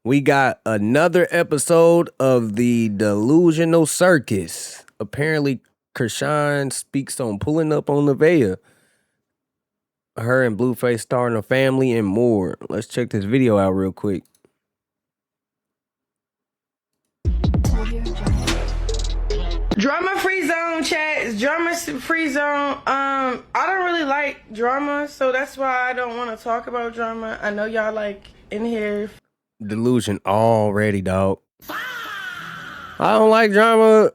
We got another episode of the Delusional Circus. Apparently, Chrisean speaks on pulling up on Nevaeh. Her and Blueface starting a family and more. Let's check this video out real quick. Drama free zone, chat. It's drama free zone. I don't really like drama, so that's why I don't want to talk about drama. I know y'all like in here. Delusion already, dog. I don't like drama.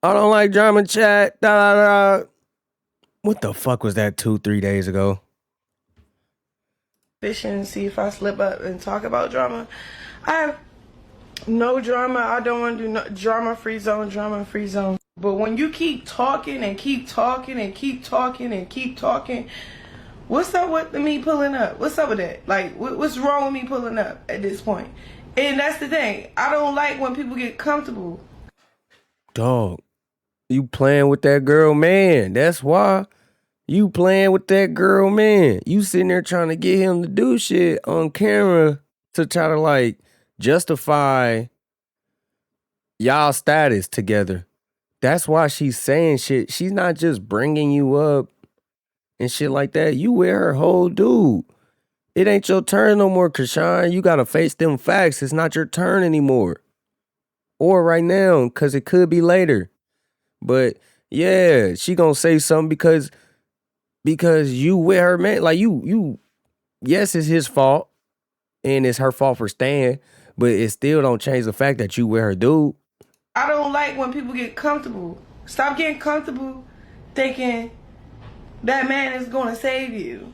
I don't like drama, chat. Da, da, da. What the fuck was that 2-3 days ago? Fishing, see if I slip up and talk about drama. I have no drama. I don't want to do no drama free zone, drama free zone. But when you keep talking and keep talking and keep talking and keep talking, what's up with me pulling up? What's up with that? Like, what's wrong with me pulling up at this point? And that's the thing. I don't like when people get comfortable. Dog, you playing with that girl, man. That's why. You playing with that girl, man. You sitting there trying to get him to do shit on camera to try to, like, justify y'all status together. That's why she's saying shit. She's not just bringing you up and shit like that. You with her whole dude. It ain't your turn no more, Chrisean. You gotta face them facts. It's not your turn anymore. Or right now, because it could be later. But yeah, she gonna say something because you with her, man. Like you yes, it's his fault and it's her fault for staying, but it still don't change the fact that you with her dude. I don't like when people get comfortable. Stop getting comfortable thinking that man is gonna save you.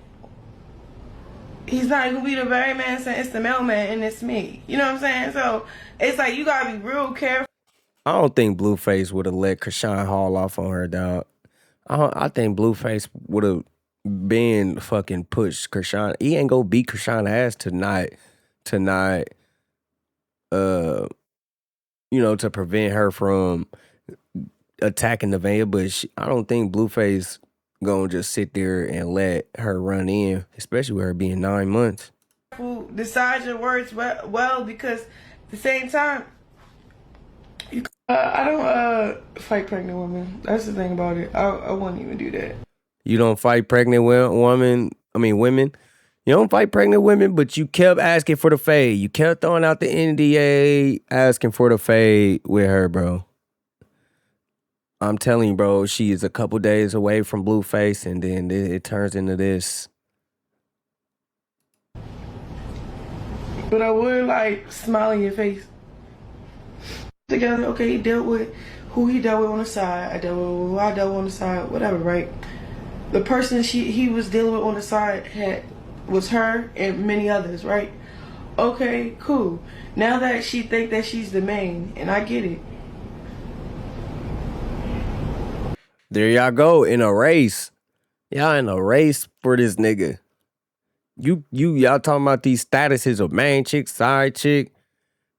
He's not gonna be the very man saying it's the mailman and it's me. You know what I'm saying? So it's like you gotta be real careful. I don't think Blueface would have let Chrisean haul off on her, dog. I think Blueface would have been fucking pushed Chrisean. He ain't gonna beat Chrisean ass tonight, to prevent her from attacking Nevaeh. But I don't think Blueface gonna just sit there and let her run in, especially with her being 9 months. Decide your words well, because at the same time, I don't fight pregnant women. That's the thing about it. I wouldn't even do that. You don't fight pregnant women. You don't fight pregnant women, but you kept asking for the fade. You kept throwing out the NDA, asking for the fade with her, bro. I'm telling you, bro, she is a couple days away from Blueface, and then it turns into this. But I would like smile in your face. Together, okay, he dealt with who he dealt with on the side. I dealt with who I dealt with on the side, whatever, right? The person he was dealing with on the side was her and many others, right? Okay, cool. Now that she think that she's the main, and I get it. There y'all go, in a race. Y'all in a race for this nigga. Y'all talking about these statuses of main chick, side chick.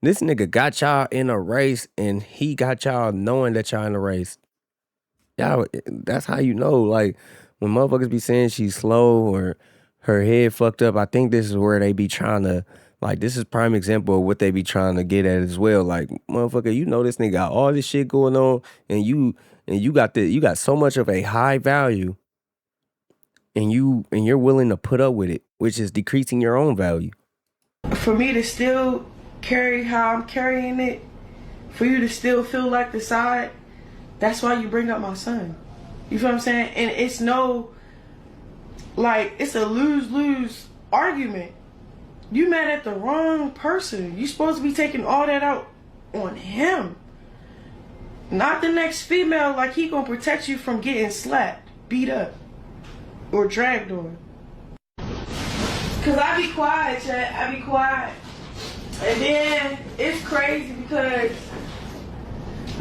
This nigga got y'all in a race, and he got y'all knowing that y'all in a race. Y'all, that's how you know, like, when motherfuckers be saying she's slow or her head fucked up, I think this is where they be trying to, like, this is prime example of what they be trying to get at as well. Like, motherfucker, you know this nigga got all this shit going on, and you got so much of a high value, and you're willing to put up with it, which is decreasing your own value. For me to still carry how I'm carrying it, for you to still feel like the side, that's why you bring up my son. You feel what I'm saying? And it's it's a lose-lose argument. You mad at the wrong person. You supposed to be taking all that out on him, not the next female. Like, he gonna protect you from getting slapped, beat up, or dragged on. Cause I be quiet, chat. I be quiet. And then it's crazy because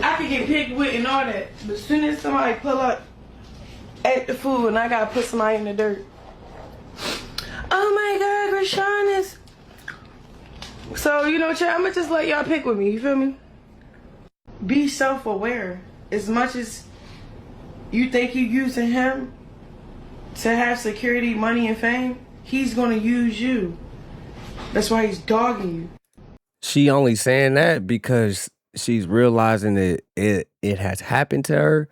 I could get picked with and all that, but as soon as somebody pull up at the food and I gotta put somebody in the dirt, oh my God, Chrisean is. So, chat, I'm gonna just let y'all pick with me, you feel me? Be self-aware. As much as you think you're using him to have security, money, and fame, he's gonna use you. That's why he's dogging you. She only saying that because she's realizing that it has happened to her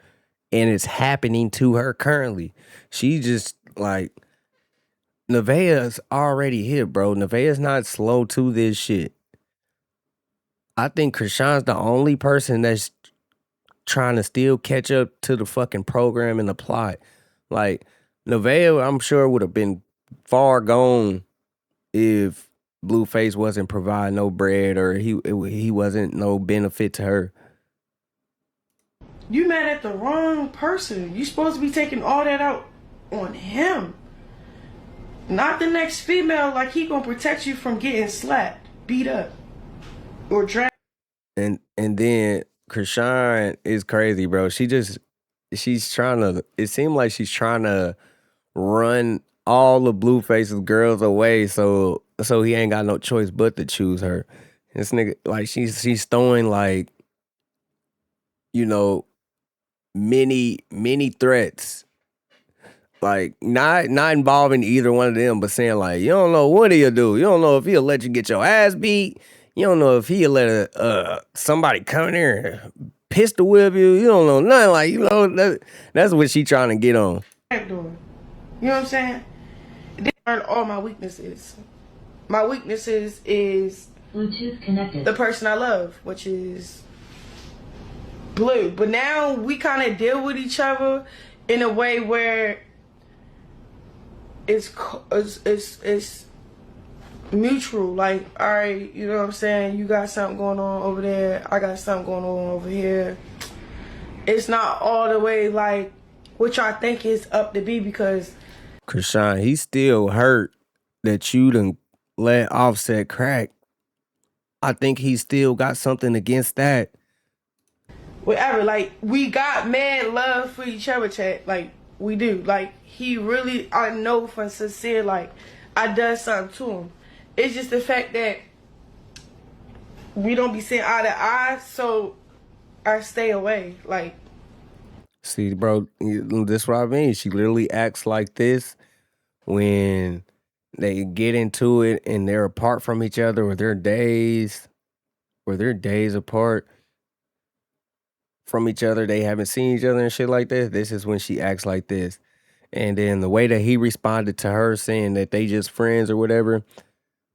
and it's happening to her currently. She just like Nevaeh's already here, bro. Nevaeh's not slow to this shit. I think Chrisean's the only person that's trying to still catch up to the fucking program and the plot. Like Nevaeh, I'm sure would have been far gone if Blueface wasn't providing no bread or he wasn't no benefit to her. You mad at the wrong person. You supposed to be taking all that out on him. Not the next female, like he gonna protect you from getting slapped, beat up, or dragged. And then Chrisean is crazy, bro. She's trying to, it seemed like she's trying to run all the Blueface's girls away so he ain't got no choice but to choose her. This nigga, like she's throwing like, you know, many threats. Like not involving either one of them, but saying like, you don't know what he'll do. You don't know if he'll let you get your ass beat. You don't know if he'll let somebody come in here and pistol whip you. You don't know nothing. Like, you know, that's what she trying to get on. You know what I'm saying? They learned all my weaknesses. My weaknesses is Bluetooth connected. the person I love, which is Blue. But now we kind of deal with each other in a way where it's mutual. Like, all right, you know what I'm saying? You got something going on over there. I got something going on over here. It's not all the way like what y'all think is up to be, because Chrisean, he's still hurt that you done let Offset crack. I think he still got something against that. whatever, like, we got mad love for each other, chat. Like, we do. Like, he really, I know from sincere, like, I done something to him. It's just the fact that we don't be seeing eye to eye, so I stay away. Like, See, bro, this what I mean. She literally acts like this when they get into it and they're apart from each other, or they're days apart from each other. They haven't seen each other and shit like that. This is when she acts like this. And then the way that he responded to her saying that they just friends or whatever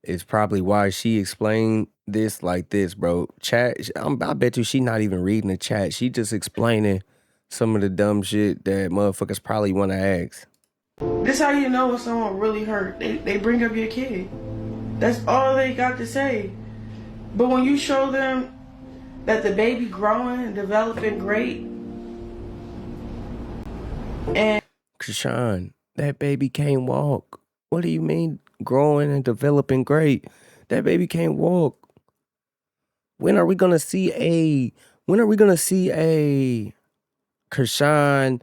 is probably why she explained this like this, bro. Chat, I bet you she not even reading the chat. She just explaining some of the dumb shit that motherfuckers probably want to ask. this how you know when someone really hurt. They bring up your kid. That's all they got to say. But when you show them that the baby growing and developing great, and Chrisean, that baby can't walk. What do you mean growing and developing great? That baby can't walk. When are we gonna see a Chrisean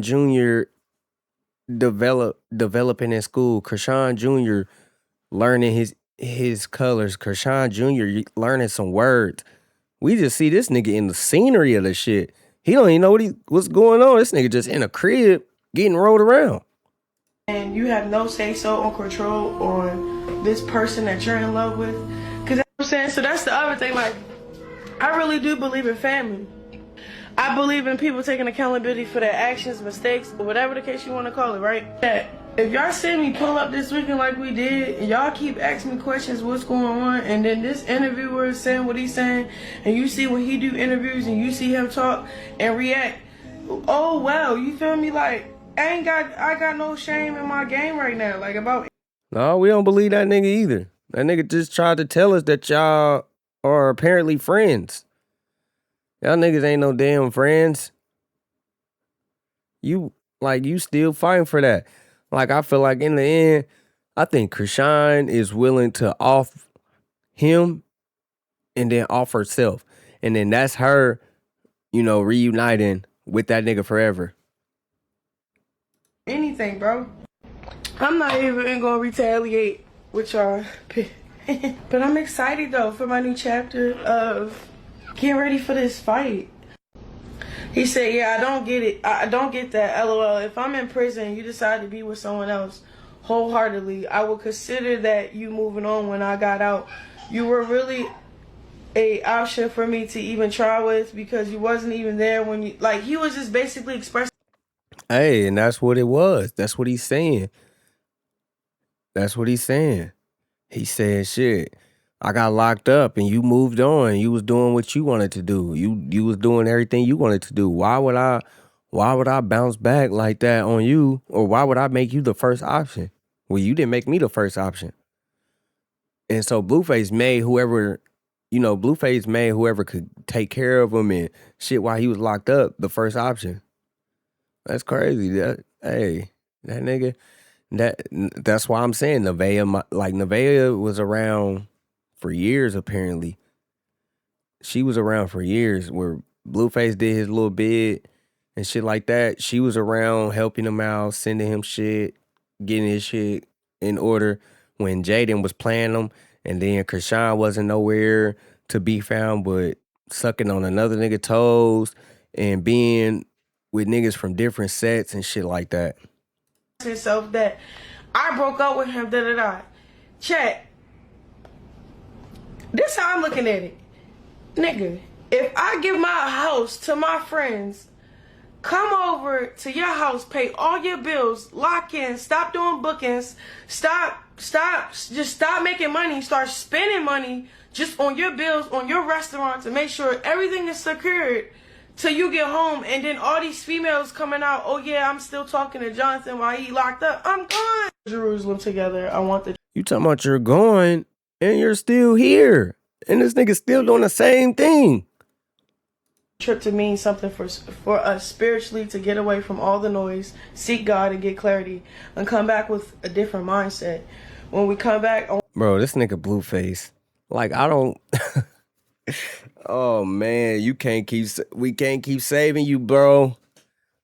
Jr. developing in school? Chrisean Jr. learning his colors. Chrisean Jr. learning some words. We just see this nigga in the scenery of the shit. He don't even know what's going on. This nigga just in a crib getting rolled around. and you have no say so or control on this person that you're in love with. Cause that's what I'm saying. So that's the other thing. Like, I really do believe in family. I believe in people taking accountability for their actions, mistakes, or whatever the case you want to call it, right? That if y'all see me pull up this weekend like we did, and y'all keep asking me questions, what's going on, and then this interviewer is saying what he's saying, and you see when he do interviews and you see him talk and react, oh well, you feel me? Like, I got no shame in my game right now. Like, about. No, we don't believe that nigga either. That nigga just tried to tell us that y'all are apparently friends. Y'all niggas ain't no damn friends. You still fighting for that. Like, I feel like in the end, I think Chrisean is willing to off him and then off herself. And then that's her, reuniting with that nigga forever. Anything, bro. I'm not even gonna retaliate with y'all. But I'm excited though for my new chapter of getting ready for this fight. He said, yeah, I don't get it. I don't get that. LOL. If I'm in prison, you decide to be with someone else, wholeheartedly. I would consider that you moving on when I got out. You were really a option for me to even try with because you wasn't even there when you like he was just basically expressing. Hey, and that's what it was. That's what he's saying. That's what he's saying. He said, shit, I got locked up and you moved on. You was doing what you wanted to do. You was doing everything you wanted to do. Why would I bounce back like that on you? Or why would I make you the first option? Well, you didn't make me the first option. And so Blueface made whoever could take care of him and shit while he was locked up the first option. That's crazy. That nigga. That's why I'm saying Nevaeh was around for years. Apparently, she was around for years. Where Blueface did his little bit and shit like that, she was around helping him out, sending him shit, getting his shit in order when Jaden was playing him, and then Chrisean wasn't nowhere to be found, but sucking on another nigga toes and being with niggas from different sets and shit like that. Himself that I broke up with him, Chat. This how I'm looking at it. Nigga, if I give my house to my friends, come over to your house, pay all your bills, lock in, stop doing bookings, just stop making money, start spending money just on your bills, on your restaurant to make sure everything is secured till you get home, and then all these females coming out, oh yeah, I'm still talking to Jonathan while he locked up. I'm gone. Jerusalem together. I want the... You talking about you're going and you're still here. And this nigga still doing the same thing. Trip to mean something for us spiritually, to get away from all the noise, seek God and get clarity, and come back with a different mindset. When we come back... Bro, this nigga Blueface. Like, I don't... Oh man, we can't keep saving you, bro.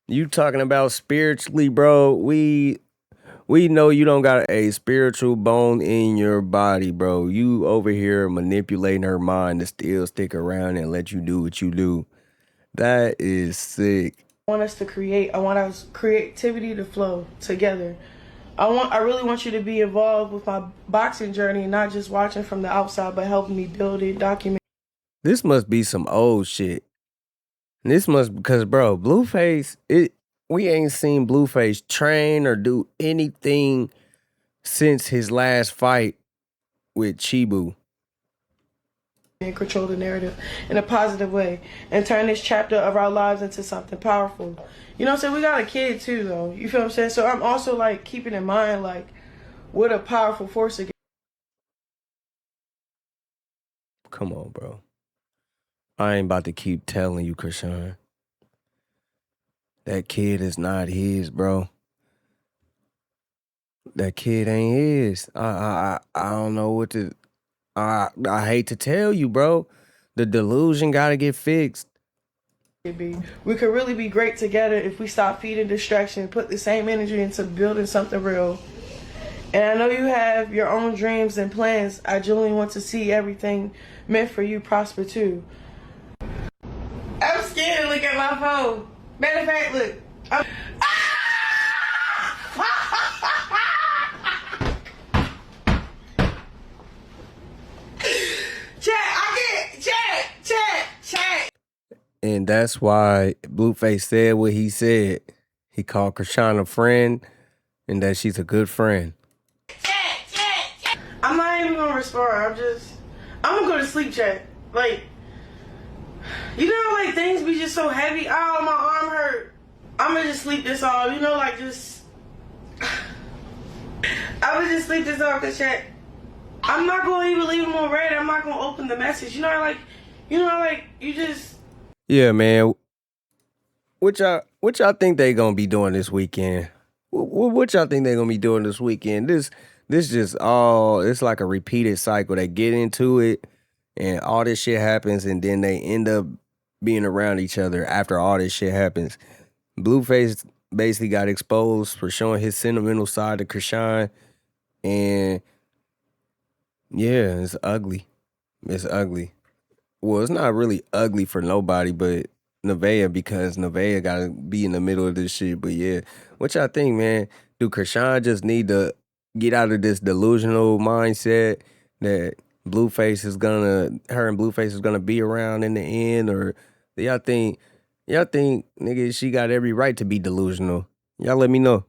You talking about spiritually, bro. We know you don't got a spiritual bone in your body, bro. You over here manipulating her mind to still stick around and let you do what you do. That is sick. I want us to create. I want our creativity to flow together. I really want you to be involved with my boxing journey, not just watching from the outside, but helping me build it, document. This must be some old shit. Because bro, Blueface, we ain't seen Blueface train or do anything since his last fight with Chibu. And control the narrative in a positive way and turn this chapter of our lives into something powerful. You know what I'm saying? We got a kid too, though. You feel what I'm saying? So I'm also like keeping in mind like what a powerful force again. Come on, bro. I ain't about to keep telling you, Chrisean. That kid is not his, bro. That kid ain't his. I don't know what to... I hate to tell you, bro. The delusion gotta get fixed. We could really be great together if we stop feeding distraction, put the same energy into building something real. And I know you have your own dreams and plans. I genuinely want to see everything meant for you prosper too. I'm scared to look at my phone. Matter of fact, look. Chat. And that's why Blueface said what he said. He called Chrisean a friend and that she's a good friend. Chat. I'm not even gonna respond. I'm gonna go to sleep, chat. Like, you know, like things be just so heavy. Oh, my arm hurt. I'm gonna just sleep this off. You know, like just. I'm gonna just sleep this off, cause chat. I'm not gonna even leave them on red. I'm not gonna open the message. You know, you just. Yeah, man. What y'all think they gonna be doing this weekend? What y'all think they gonna be doing this weekend? This just all, it's like a repeated cycle. They get into it and all this shit happens and then they end up being around each other after all this shit happens. Blueface basically got exposed for showing his sentimental side to Chrisean, and yeah, it's ugly. It's ugly. Well, it's not really ugly for nobody but Nevaeh, because Nevaeh gotta be in the middle of this shit. But yeah, what y'all think, man? Do Chrisean just need to get out of this delusional mindset that her and Blueface is gonna be around in the end, or y'all think nigga she got every right to be delusional? Y'all let me know.